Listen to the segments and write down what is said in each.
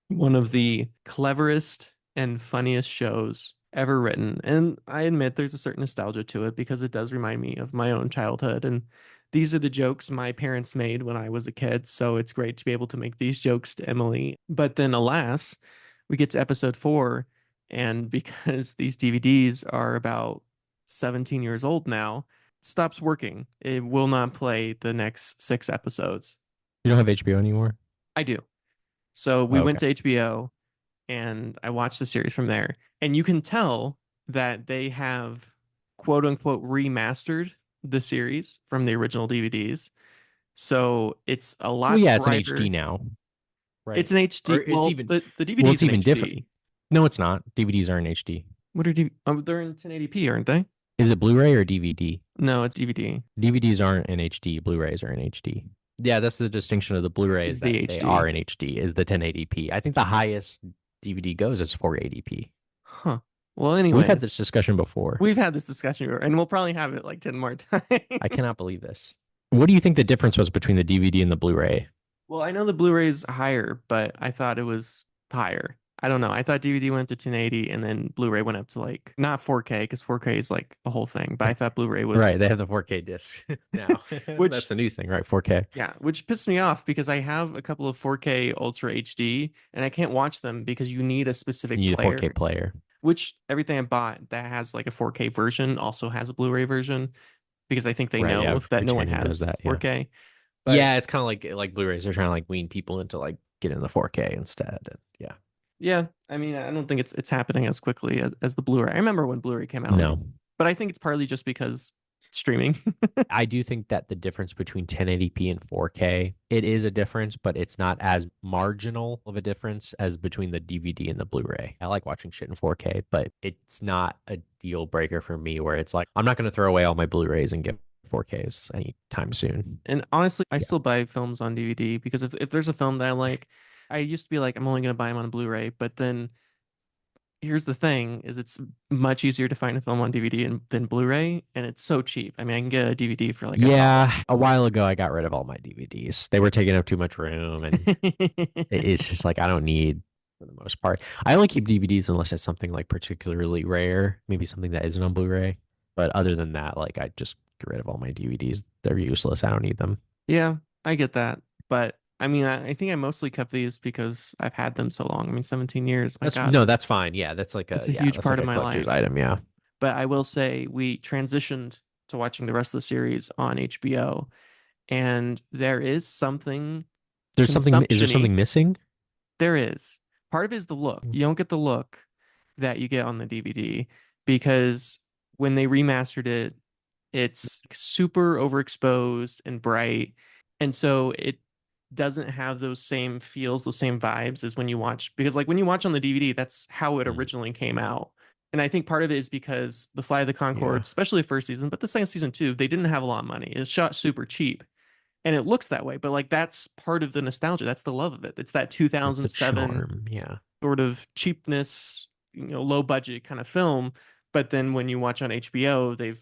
one of the cleverest and funniest shows ever written. And I admit there's a certain nostalgia to it because it does remind me of my own childhood. And these are the jokes my parents made when I was a kid. So it's great to be able to make these jokes to Emily. But then, alas, we get to episode 4. And because these DVDs are about 17 years old now, it stops working. It will not play the next 6 episodes. You don't have HBO anymore? I do. So we Oh, went okay. to HBO and I watched the series from there. And you can tell that they have quote unquote remastered the series from the original DVDs. So it's a Well, lot yeah, it's an HD brighter. now, It's right? an Or HD. it's Well, even the well, DVD's it's in even different. HD. No, it's not. DVDs are in HD. What are they're in 1080p, aren't they? Is it Blu-ray or DVD? No, it's DVD. DVDs aren't in HD. Blu-rays are in HD. Yeah, that's the distinction of the Blu-ray is Is the that they are HD. in HD, is the 1080p. I think the highest DVD goes is 480p. Huh. Well, We've had this anyways, discussion before. we've had this discussion before, and we'll probably have it like 10 more times. I cannot believe this. What do you think the difference was between the DVD and the Blu-ray? Well, I know the Blu-ray's higher, but I thought it was higher. I don't know. I thought DVD went to 1080 and then Blu-ray went up to like not 4K because 4K is like a whole thing, but I thought Blu-ray Right, was they have the 4K discs now. which That's a new thing, right? 4K. yeah, which pissed me off because I have a couple of 4K Ultra HD and I can't watch them because you need a You specific need a 4K player, player. which everything I bought that has like a 4K version also has a Blu-ray version because I think they Right, yeah. know that no one Criterion does has that, yeah. 4K. But Yeah, it's kind of like Blu-rays. They're trying to like wean people into like getting the 4K instead. And yeah. yeah, I mean, I don't think it's happening as quickly as the Blu-ray. I remember when Blu-ray came out, like, No. but I think it's partly just because streaming. I do think that the difference between 1080p and 4K, it is a difference, but it's not as marginal of a difference as between the DVD and the Blu-ray. I like watching shit in 4K, but it's not a deal breaker for me where it's like I'm not going to throw away all my Blu-rays and get 4Ks anytime soon. And honestly, I Yeah. still buy films on DVD because if there's a film that I like, I used to be like, I'm only gonna buy them on Blu-ray, but then here's the thing is it's much easier to find a film on DVD than Blu-ray, and it's so cheap. I mean, I can get a DVD for like a dollar. Yeah, a while ago I got rid of all my DVDs. They were taking up too much room and it's just like I don't need for the most part. I only keep DVDs unless it's something like particularly rare, maybe something that isn't on Blu-ray. But other than that, like I just get rid of all my DVDs. They're useless. I don't need them. Yeah, I get that. But I mean, I think I mostly kept these because I've had them so long. I mean, 17 years. My That's God, no, that's fine. Yeah, it's a huge that's part like of a my collector's life. item. Yeah. But I will say we transitioned to watching the rest of the series on HBO, and there is something There's something. Is there consumption-y. something missing? There is. Part of it is the look. You don't get the look that you get on the DVD because when they remastered it, it's super overexposed and bright. And so it doesn't have those same feels, those same vibes as when you watch, because like when you watch on the DVD, that's how it Mm, originally came out. And I think part of it is because the Fly of the yeah. Conchords, especially the first season, but the second season too, they didn't have a lot of money. It's shot super cheap and it looks that way. But like that's part of the nostalgia. That's the love of it. It's that That's the 2007 charm. Yeah. sort of cheapness, low budget kind of film. But then when you watch on HBO, they've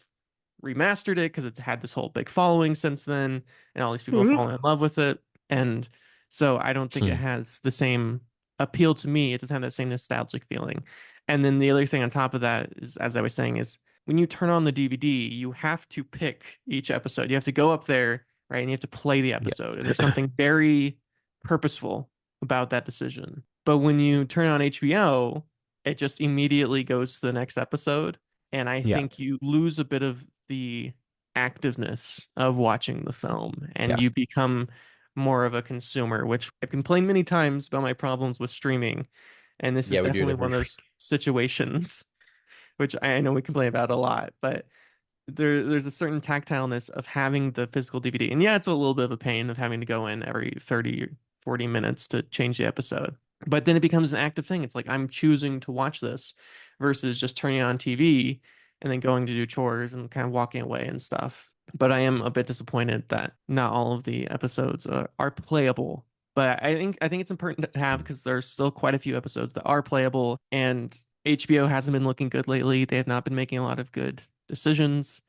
remastered it because it's had this whole big following since then, and all these people have Mhm. fallen in love with it. And so I don't think it Hmm. has the same appeal to me. It doesn't have that same nostalgic feeling. And then the other thing on top of that is, as I was saying, is when you turn on the DVD, you have to pick each episode. You have to go up there, right, and you have to play the episode. And there's Yeah. something very purposeful about that decision. But when you turn on HBO, it just immediately goes to the next episode. And I Yeah. think you lose a bit of the activeness of watching the film and Yeah. you become more of a consumer, which I've complained many times about my problems with streaming. And this is Yeah. We do it definitely every one of those week. situations, which I know we complain about a lot, but there's a certain tactileness of having the physical DVD. And yeah, it's a little bit of a pain of having to go in every 30 or 40 minutes to change the episode. But then it becomes an active thing. It's like I'm choosing to watch this versus just turning on TV and then going to do chores and kind of walking away and stuff. But I am a bit disappointed that not all of the episodes are playable. But I think it's important to have because there's still quite a few episodes that are playable, and HBO hasn't been looking good lately. They have not been making a lot of good decisions.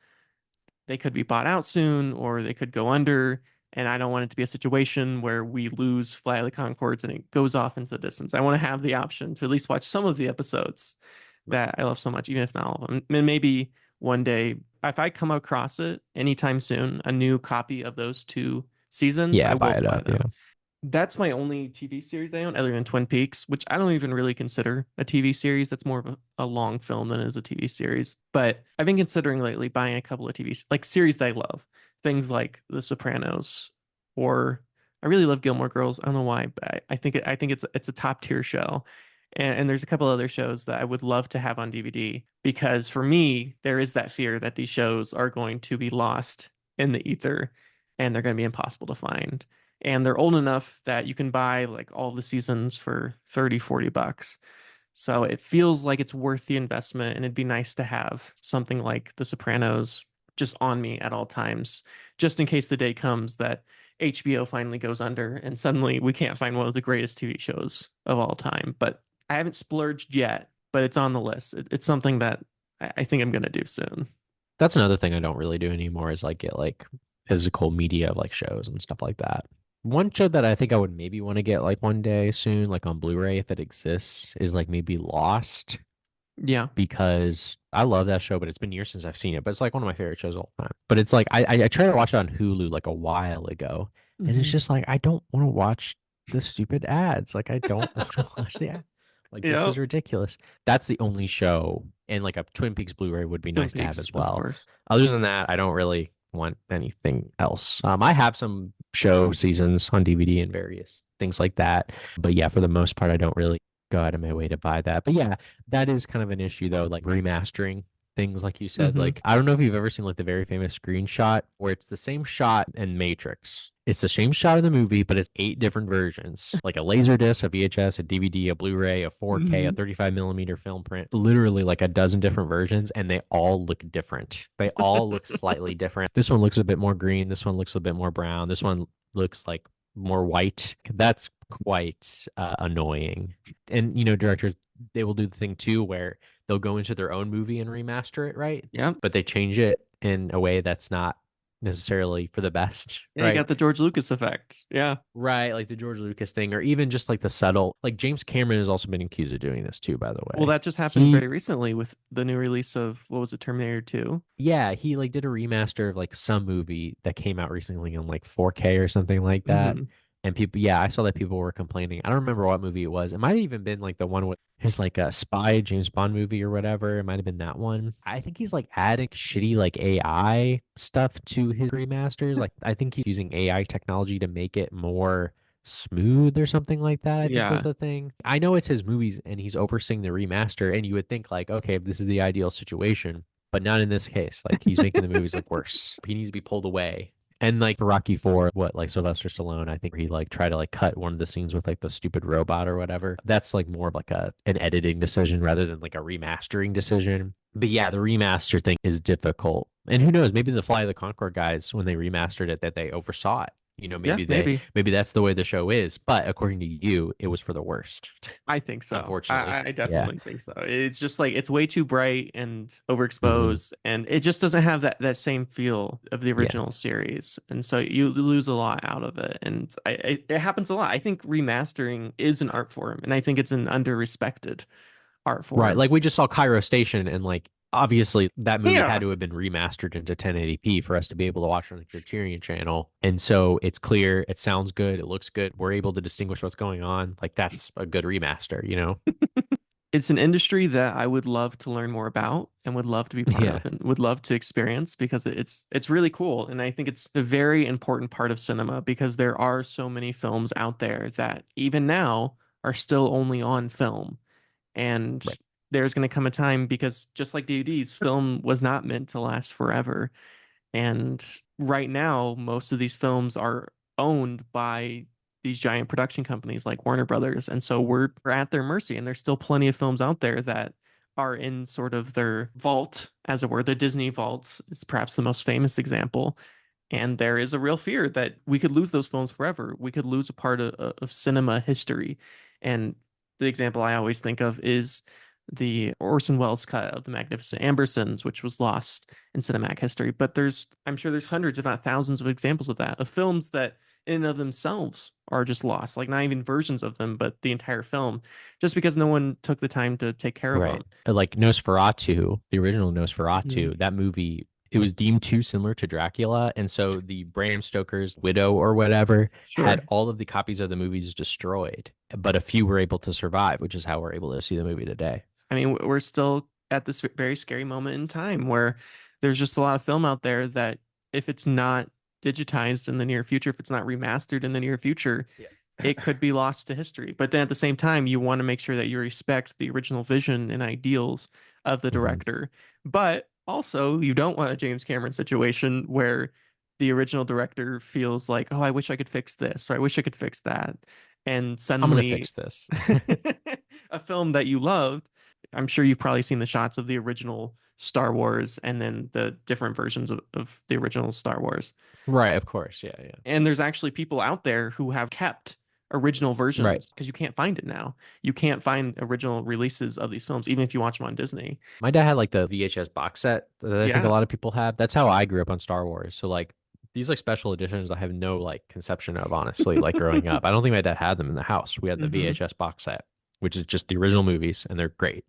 They could be bought out soon or they could go under. And I don't want it to be a situation where we lose Flight of the Conchords and it goes off into the distance. I want to have the option to at least watch some of the episodes Right. that I love so much, even if not all of them. And maybe one day, if I come across it anytime soon, a new copy of those two seasons, Yeah, I buy will it buy up. them. Yeah. That's my only TV series I own other than Twin Peaks, which I don't even really consider a TV series. That's more of a long film than it is a TV series. But I've been considering lately buying a couple of like series that I love. Things like The Sopranos, or I really love Gilmore Girls. I don't know why, but I think it's a top tier show. And there's a couple other shows that I would love to have on DVD because for me, there is that fear that these shows are going to be lost in the ether and they're going to be impossible to find, and they're old enough that you can buy like all the seasons for 30, $40. So it feels like it's worth the investment, and it'd be nice to have something like The Sopranos just on me at all times, just in case the day comes that HBO finally goes under and suddenly we can't find one of the greatest TV shows of all time. But I haven't splurged yet, but it's on the list. It's something that I think I'm gonna do soon. That's another thing I don't really do anymore is like get like physical media of like shows and stuff like that. One show that I think I would maybe want to get like one day soon, like on Blu-ray if it exists, is like maybe Lost, Yeah. because I love that show, but it's been years since I've seen it. But it's like one of my favorite shows of all time. But it's like I tried to watch it on Hulu like a while ago, and it's Hmm. just like I don't want to watch the stupid ads. Like I don't want to watch the ad. Like this is Yep. ridiculous. That's the only show, and like a Twin Peaks Blu-ray would be Twin nice to have Peaks, as of well. course. Other than that, I don't really want anything else. I have some show seasons on DVD and various things like that, but yeah, for the most part, I don't really go out of my way to buy that. But yeah, that is kind of an issue though, like remastering things like you said. Hmm. Like I don't know if you've ever seen like the very famous screenshot where it's the same shot in Matrix. It's the same shot in the movie, but it's 8 different versions, like a laser disc, a VHS, a DVD, a Blu-ray, a 4K, a Hmm. 35 millimeter film print, literally like a dozen different versions, and they all look different. They all look slightly different. This one looks a bit more green. This one looks a bit more brown. This one looks like more white. That's quite annoying. And directors, they will do the thing too where they'll go into their own movie and remaster it, right? Yep. But they change it in a way that's not necessarily for the best, Yeah, you right? got the George Lucas effect. Yeah. Right, like the George Lucas thing, or even just like the subtle. Like James Cameron has also been accused of doing this too, by the Well, way. that just happened He, very recently with the new release of what was it, Terminator 2? yeah, he like did a remaster of like some movie that came out recently on like 4K or something like that. Hmm. And people, yeah, I saw that people were complaining. I don't remember what movie it was. It might have even been like the one with his like a spy James Bond movie or whatever. It might have been that one. I think he's like adding shitty like AI stuff to his remasters. Like I think he's using AI technology to make it more smooth or something like that, I think was Yeah. the thing. I know it's his movies and he's overseeing the remaster, and you would think like, okay, this is the ideal situation, but not in this case. Like he's making the movies look worse. He needs to be pulled away. And like for Rocky Four, what like Sylvester Stallone, I think he like tried to like cut one of the scenes with like the stupid robot or whatever. That's like more of like an editing decision rather than like a remastering decision. But yeah, the remaster thing is difficult. And who knows, maybe the Fly of the Concord guys, when they remastered it, that they oversaw it. Yeah, Maybe maybe. maybe that's the way the show is. But according to you, it was for the worst, I think so. unfortunately. I Yeah. definitely think so. It's just like it's way too bright and Hmm. overexposed, and it just doesn't have that same feel of the Yeah. original series, and so you lose a lot out of it. And it happens a lot. I think remastering is an art form, and I think it's an under-respected art Right. form. Like we just saw Cairo Station, and like obviously that movie had Yeah. to have been remastered into 1080p for us to be able to watch it on the Criterion channel. And so it's clear, it sounds good, it looks good. We're able to distinguish what's going on. Like that's a good remaster? It's an industry that I would love to learn more about and would love to be part Yeah. of and would love to experience because it's really cool. And I think it's a very important part of cinema because there are so many films out there that even now are still only on film. And Right. there's going to come a time because just like DVDs, film was not meant to last forever. And right now, most of these films are owned by these giant production companies like Warner Brothers. And so we're at their mercy. And there's still plenty of films out there that are in sort of their vault, as it were. The Disney vault is perhaps the most famous example. And there is a real fear that we could lose those films forever. We could lose a part of cinema history. And the example I always think of is the Orson Welles cut of The Magnificent Ambersons, which was lost in cinematic history. But I'm sure there's hundreds, if not thousands, of examples of that, of films that in and of themselves are just lost, like not even versions of them, but the entire film, just because no one took the time to take care of Right. them. Like Nosferatu, the original Mhm. Nosferatu, that movie, it was deemed too similar to Dracula. And so the Bram Stoker's widow or whatever had Sure. all of the copies of the movies destroyed, but a few were able to survive, which is how we're able to see the movie today. I mean, we're still at this very scary moment in time where there's just a lot of film out there that if it's not digitized in the near future, if it's not remastered in the near future, Yeah. it could be lost to history. But then at the same time, you want to make sure that you respect the original vision and ideals of the hmm director. But also, you don't want a James Cameron situation where the original director feels like, oh, I wish I could fix this, or I wish I could fix that. And I'm gonna suddenly, fix this. a film that you loved, I'm sure you've probably seen the shots of the original Star Wars and then the different versions of the original Star Wars. Right, of course. Yeah, yeah. And there's actually people out there who have kept original Right. versions because you can't find it now. You can't find original releases of these films, even if you watch them on Disney. My dad had like the VHS box set that I think a Yeah. lot of people have. That's how I grew up on Star Wars. So like these like special editions I have no like conception of honestly like growing up. I don't think my dad had them in the house. We had the hmm VHS box set, which is just the original movies and they're great.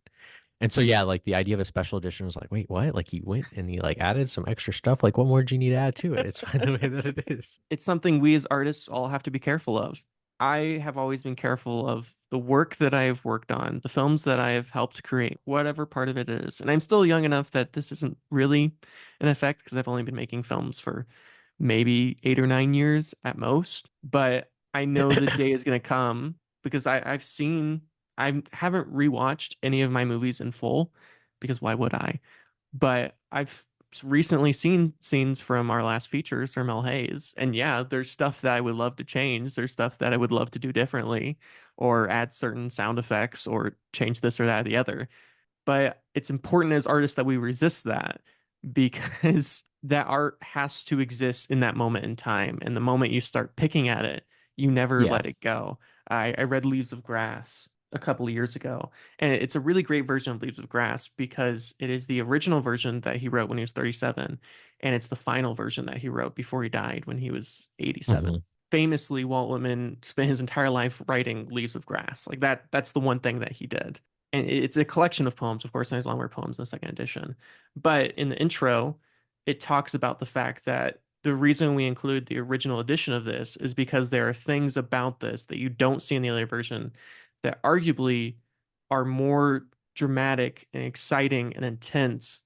And so yeah, like the idea of a special edition was like, wait, what? Like he went and he like added some extra stuff. Like what more do you need to add to it? It's fine the way that it is. It's something we as artists all have to be careful of. I have always been careful of the work that I have worked on, the films that I have helped create, whatever part of it is. And I'm still young enough that this isn't really an effect because I've only been making films for maybe 8 or 9 years at most. But I know the day is going to come because I haven't rewatched any of my movies in full because why would I? But I've recently seen scenes from our last feature, Sir Mel Hayes, and yeah, there's stuff that I would love to change. There's stuff that I would love to do differently, or add certain sound effects, or change this or that or the other. But it's important as artists that we resist that because that art has to exist in that moment in time. And the moment you start picking at it, you never Yeah. let it go. I read Leaves of Grass a couple of years ago, and it's a really great version of Leaves of Grass because it is the original version that he wrote when he was 37, and it's the final version that he wrote before he died when he was 87. hmm Famously, Walt Whitman spent his entire life writing Leaves of Grass. Like that's the one thing that he did. And it's a collection of poems, of course, and there's longer poems in the second edition. But in the intro, it talks about the fact that the reason we include the original edition of this is because there are things about this that you don't see in the other version that arguably are more dramatic and exciting and intense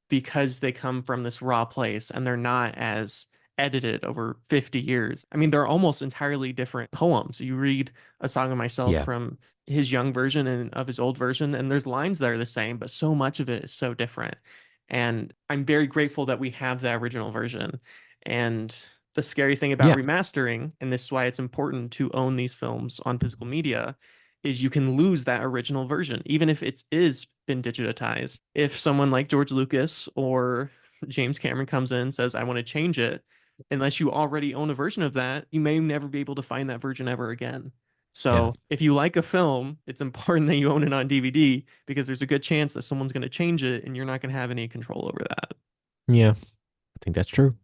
because they come from this raw place and they're not as edited over 50 years. I mean, they're almost entirely different poems. You read A Song of Myself Yeah. from his young version and of his old version, and there's lines that are the same, but so much of it is so different. And I'm very grateful that we have that original version. And the scary thing about Yeah. remastering, and this is why it's important to own these films on physical media, is you can lose that original version, even if it is been digitized. If someone like George Lucas or James Cameron comes in and says, I want to change it, unless you already own a version of that, you may never be able to find that version ever again. Yeah. So if you like a film, it's important that you own it on DVD because there's a good chance that someone's going to change it and you're not going to have any control over that. Yeah. I think that's true.